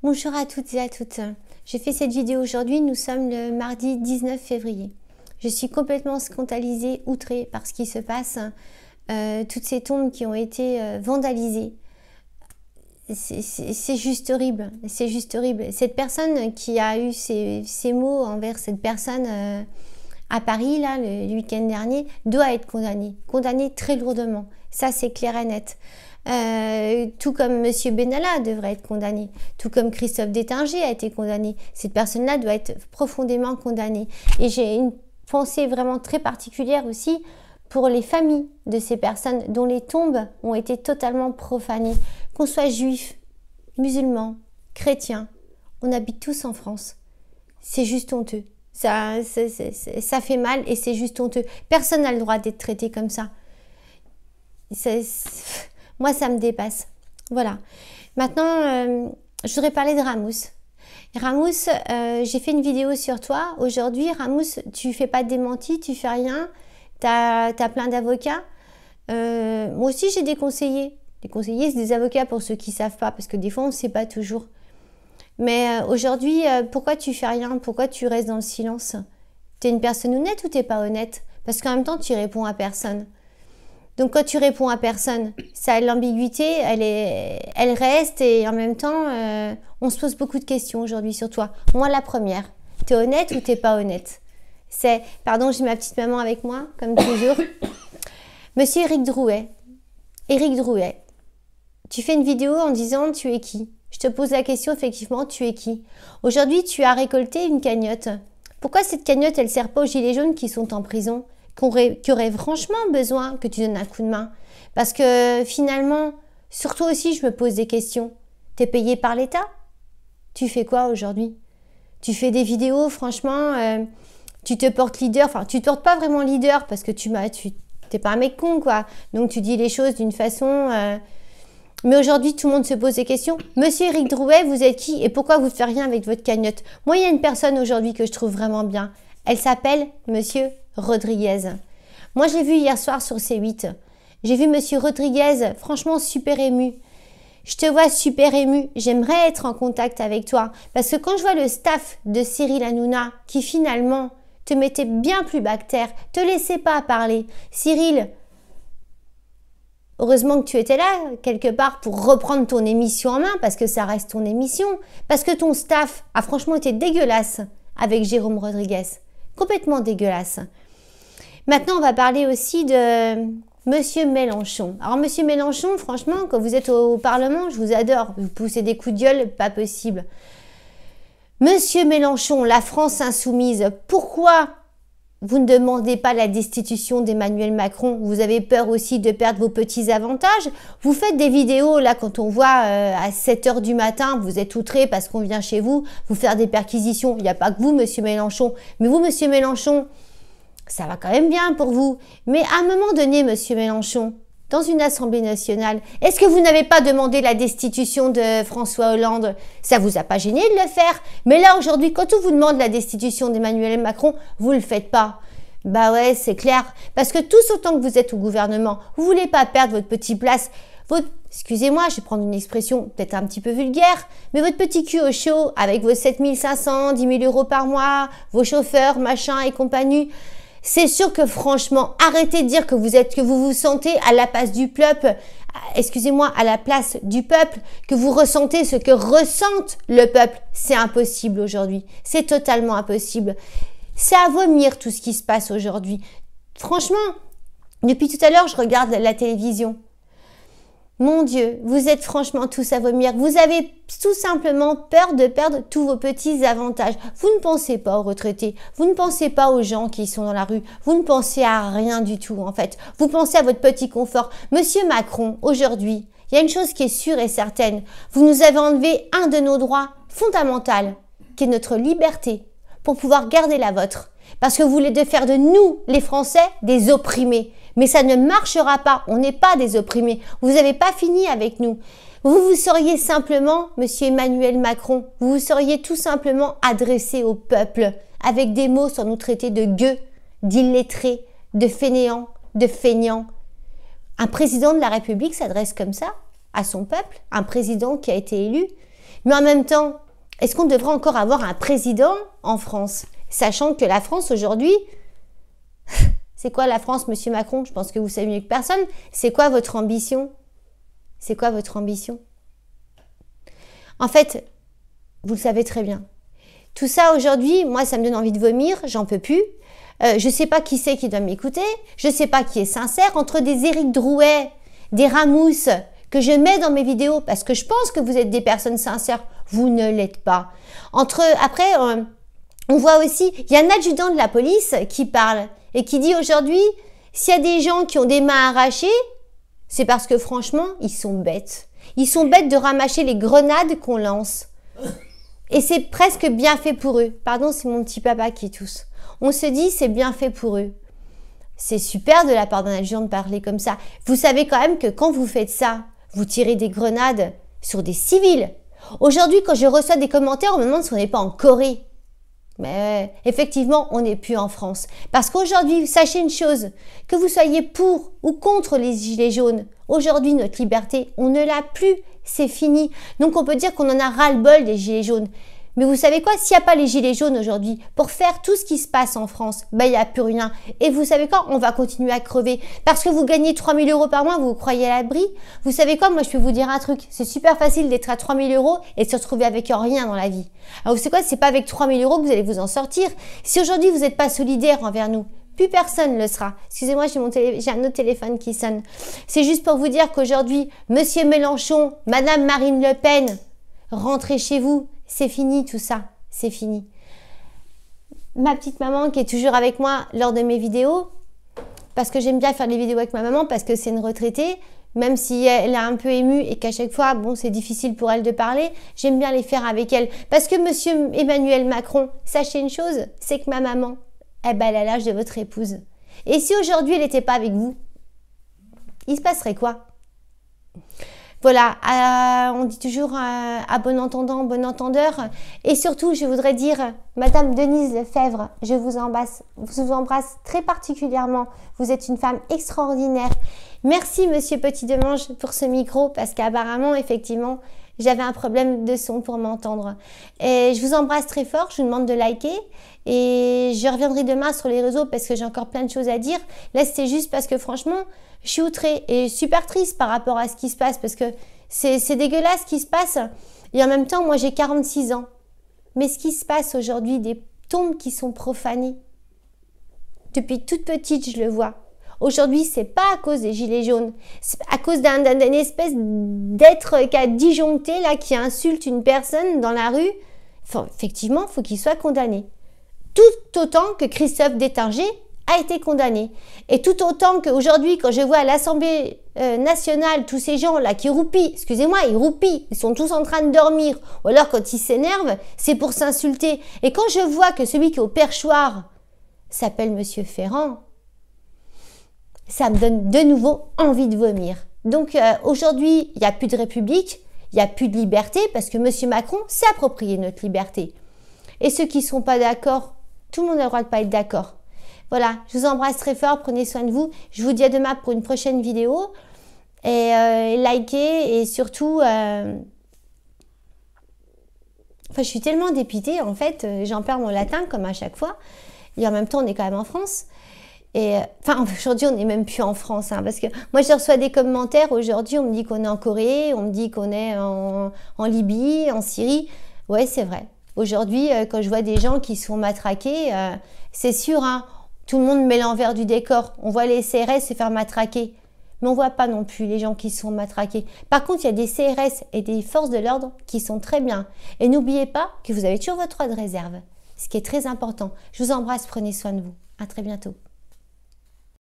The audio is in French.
Bonjour à toutes et à toutes. J'ai fait cette vidéo aujourd'hui, nous sommes le mardi 19 février. Je suis complètement scandalisée, outrée par ce qui se passe. Toutes ces tombes qui ont été vandalisées. C'est juste horrible, c'est juste horrible. Cette personne qui a eu ces mots envers cette personne à Paris, là, le week-end dernier, doit être condamnée très lourdement. Ça, c'est clair et net. Tout comme Monsieur Benalla devrait être condamné, tout comme Christophe Détinger a été condamné. Cette personne-là doit être profondément condamnée. Et j'ai une pensée vraiment très particulière aussi pour les familles de ces personnes dont les tombes ont été totalement profanées. Qu'on soit juif, musulman, chrétien, on habite tous en France. C'est juste honteux. Ça fait mal et c'est juste honteux. Personne n'a le droit d'être traité comme ça. Moi, ça me dépasse. Voilà. Maintenant, je voudrais parler de Ramous. Ramous, j'ai fait une vidéo sur toi. Aujourd'hui, Ramous, tu fais pas de démenti, tu fais rien. T'as plein d'avocats. Moi aussi, j'ai des conseillers. Les conseillers, c'est des avocats pour ceux qui savent pas, parce que des fois, on ne sait pas toujours. Mais aujourd'hui, pourquoi tu fais rien? Pourquoi tu restes dans le silence? T'es une personne honnête ou t'es pas honnête? Parce qu'en même temps, tu réponds à personne. Donc quand tu réponds à personne, ça, l'ambiguïté, elle reste et en même temps, on se pose beaucoup de questions aujourd'hui sur toi. Moi, la première, t'es honnête ou t'es pas honnête? Pardon, j'ai ma petite maman avec moi, comme toujours. Monsieur Éric Drouet. Éric Drouet, tu fais une vidéo en disant tu es qui? Je te pose la question, effectivement, tu es qui? Aujourd'hui, tu as récolté une cagnotte. Pourquoi cette cagnotte, elle sert pas aux gilets jaunes qui sont en prison? Qui aurait franchement besoin que tu donnes un coup de main. Parce que finalement, surtout aussi, je me pose des questions. T'es payé par l'État? Tu fais quoi aujourd'hui? Tu fais des vidéos, franchement, tu te portes leader. Enfin, tu te portes pas vraiment leader parce que t'es pas un mec con, quoi. Donc, tu dis les choses d'une façon... Mais aujourd'hui, tout le monde se pose des questions. Monsieur Éric Drouet, vous êtes qui? Et pourquoi vous ne faites rien avec votre cagnotte? Moi, il y a une personne aujourd'hui que je trouve vraiment bien. Elle s'appelle Monsieur Rodriguez. Moi, je l'ai vu hier soir sur C8. J'ai vu Monsieur Rodriguez, franchement super ému. Je te vois super ému. J'aimerais être en contact avec toi. Parce que quand je vois le staff de Cyril Hanouna, qui finalement te mettait bien plus bas que terre, te laissait pas parler. Cyril, heureusement que tu étais là, quelque part, pour reprendre ton émission en main, parce que ça reste ton émission. Parce que ton staff a franchement été dégueulasse avec Jérôme Rodriguez. Complètement dégueulasse. Maintenant, on va parler aussi de Monsieur Mélenchon. Alors, Monsieur Mélenchon, franchement, quand vous êtes au Parlement, je vous adore. Vous poussez des coups de gueule, pas possible. Monsieur Mélenchon, la France insoumise, pourquoi vous ne demandez pas la destitution d'Emmanuel Macron? Vous avez peur aussi de perdre vos petits avantages? Vous faites des vidéos, là, quand on voit à 7 h du matin, vous êtes outrés parce qu'on vient chez vous, vous faire des perquisitions. Il n'y a pas que vous, Monsieur Mélenchon. Mais vous, Monsieur Mélenchon, ça va quand même bien pour vous. Mais à un moment donné, Monsieur Mélenchon, dans une assemblée nationale, est-ce que vous n'avez pas demandé la destitution de François Hollande? Ça vous a pas gêné de le faire? Mais là, aujourd'hui, quand on vous demande la destitution d'Emmanuel Macron, vous le faites pas. Bah ouais, c'est clair. Parce que tous autant que vous êtes au gouvernement, vous voulez pas perdre votre petite place, excusez-moi, je vais prendre une expression peut-être un petit peu vulgaire, mais votre petit cul au chaud, avec vos 7 500, 10 000 euros par mois, vos chauffeurs, machin et compagnie. C'est sûr que franchement, arrêtez de dire que vous vous sentez à la place du peuple, excusez-moi, à la place du peuple, que vous ressentez ce que ressente le peuple. C'est impossible aujourd'hui. C'est totalement impossible. C'est à vomir tout ce qui se passe aujourd'hui. Franchement, depuis tout à l'heure, je regarde la télévision. Mon Dieu, vous êtes franchement tous à vomir. Vous avez tout simplement peur de perdre tous vos petits avantages. Vous ne pensez pas aux retraités. Vous ne pensez pas aux gens qui sont dans la rue. Vous ne pensez à rien du tout, en fait. Vous pensez à votre petit confort. Monsieur Macron, aujourd'hui, il y a une chose qui est sûre et certaine. Vous nous avez enlevé un de nos droits fondamentaux, qui est notre liberté, pour pouvoir garder la vôtre. Parce que vous voulez faire de nous, les Français, des opprimés. Mais ça ne marchera pas. On n'est pas des opprimés. Vous n'avez pas fini avec nous. Vous seriez simplement, Monsieur Emmanuel Macron, vous vous seriez tout simplement adressé au peuple avec des mots sans nous traiter de gueux, d'illettrés, de fainéants, de feignants. Un président de la République s'adresse comme ça à son peuple, un président qui a été élu. Mais en même temps, est-ce qu'on devrait encore avoir un président en France? Sachant que la France aujourd'hui, c'est quoi la France, monsieur Macron? Je pense que vous savez mieux que personne. C'est quoi votre ambition? C'est quoi votre ambition? En fait, vous le savez très bien. Tout ça aujourd'hui, moi, ça me donne envie de vomir, j'en peux plus. Je ne sais pas qui c'est qui doit m'écouter. Je ne sais pas qui est sincère. Entre des Éric Drouet, des Ramous, que je mets dans mes vidéos, parce que je pense que vous êtes des personnes sincères, vous ne l'êtes pas. Après, on voit aussi, il y a un adjudant de la police qui parle et qui dit aujourd'hui, s'il y a des gens qui ont des mains arrachées, c'est parce que franchement, ils sont bêtes. Ils sont bêtes de ramasser les grenades qu'on lance. Et c'est presque bien fait pour eux. Pardon, c'est mon petit papa qui tousse. On se dit, c'est bien fait pour eux. C'est super de la part d'un adjudant de parler comme ça. Vous savez quand même que quand vous faites ça, vous tirez des grenades sur des civils. Aujourd'hui, quand je reçois des commentaires, on me demande si on n'est pas en Corée. Mais effectivement, on n'est plus en France. Parce qu'aujourd'hui, sachez une chose, que vous soyez pour ou contre les gilets jaunes, aujourd'hui, notre liberté, on ne l'a plus, c'est fini. Donc, on peut dire qu'on en a ras-le-bol des gilets jaunes. Mais vous savez quoi, s'il n'y a pas les gilets jaunes aujourd'hui, pour faire tout ce qui se passe en France, ben, il n'y a plus rien. Et vous savez quoi, on va continuer à crever. Parce que vous gagnez 3 000 € par mois, vous croyez à l'abri. Vous savez quoi, moi je peux vous dire un truc, c'est super facile d'être à 3 000 € et de se retrouver avec rien dans la vie. Alors vous savez quoi, c'est pas avec 3 000 € que vous allez vous en sortir. Si aujourd'hui vous n'êtes pas solidaire envers nous, plus personne ne le sera. Excusez-moi, j'ai un autre téléphone qui sonne. C'est juste pour vous dire qu'aujourd'hui, monsieur Mélenchon, madame Marine Le Pen, rentrez chez vous. C'est fini tout ça, c'est fini. Ma petite maman qui est toujours avec moi lors de mes vidéos, parce que j'aime bien faire des vidéos avec ma maman, parce que c'est une retraitée, même si elle est un peu émue et qu'à chaque fois, bon, c'est difficile pour elle de parler, j'aime bien les faire avec elle. Parce que monsieur Emmanuel Macron, sachez une chose, c'est que ma maman, eh ben, elle a l'âge de votre épouse. Et si aujourd'hui elle n'était pas avec vous, il se passerait quoi ? Voilà, on dit toujours à bon entendant, bon entendeur. Et surtout, je voudrais dire, Madame Denise Lefebvre, je vous embrasse très particulièrement. Vous êtes une femme extraordinaire. Merci, Monsieur Petit Demange, pour ce micro, parce qu'apparemment, effectivement, j'avais un problème de son pour m'entendre. Et je vous embrasse très fort, je vous demande de liker. Et je reviendrai demain sur les réseaux parce que j'ai encore plein de choses à dire. Là, c'était juste parce que franchement, je suis outrée et super triste par rapport à ce qui se passe parce que c'est dégueulasse ce qui se passe. Et en même temps, moi, j'ai 46 ans. Mais ce qui se passe aujourd'hui, des tombes qui sont profanées. Depuis toute petite, je le vois. Aujourd'hui, c'est pas à cause des gilets jaunes. C'est à cause d'un espèce d'être qui a disjoncté, là, qui insulte une personne dans la rue. Enfin, effectivement, il faut qu'il soit condamné. Tout autant que Christophe Détinger a été condamné. Et tout autant qu'aujourd'hui, quand je vois à l'Assemblée nationale tous ces gens-là qui roupillent, excusez-moi, ils roupillent, ils sont tous en train de dormir, ou alors quand ils s'énervent, c'est pour s'insulter. Et quand je vois que celui qui est au perchoir s'appelle Monsieur Ferrand, ça me donne de nouveau envie de vomir. Donc aujourd'hui, il n'y a plus de République, il n'y a plus de liberté, parce que Monsieur Macron s'est approprié notre liberté. Et ceux qui ne sont pas d'accord, tout le monde a le droit de ne pas être d'accord. Voilà, je vous embrasse très fort, prenez soin de vous. Je vous dis à demain pour une prochaine vidéo. Et likez et surtout... Enfin, je suis tellement dépitée, en fait, j'en perds mon latin comme à chaque fois. Et en même temps, on est quand même en France. Et enfin, aujourd'hui, on n'est même plus en France. Hein, parce que moi, je reçois des commentaires. Aujourd'hui, on me dit qu'on est en Corée, on me dit qu'on est en Libye, en Syrie. Ouais, c'est vrai. Aujourd'hui, quand je vois des gens qui se font matraquer, c'est sûr, hein, tout le monde met l'envers du décor. On voit les CRS se faire matraquer. Mais on ne voit pas non plus les gens qui se font matraquer. Par contre, il y a des CRS et des forces de l'ordre qui sont très bien. Et n'oubliez pas que vous avez toujours votre droit de réserve. Ce qui est très important. Je vous embrasse, prenez soin de vous. À très bientôt.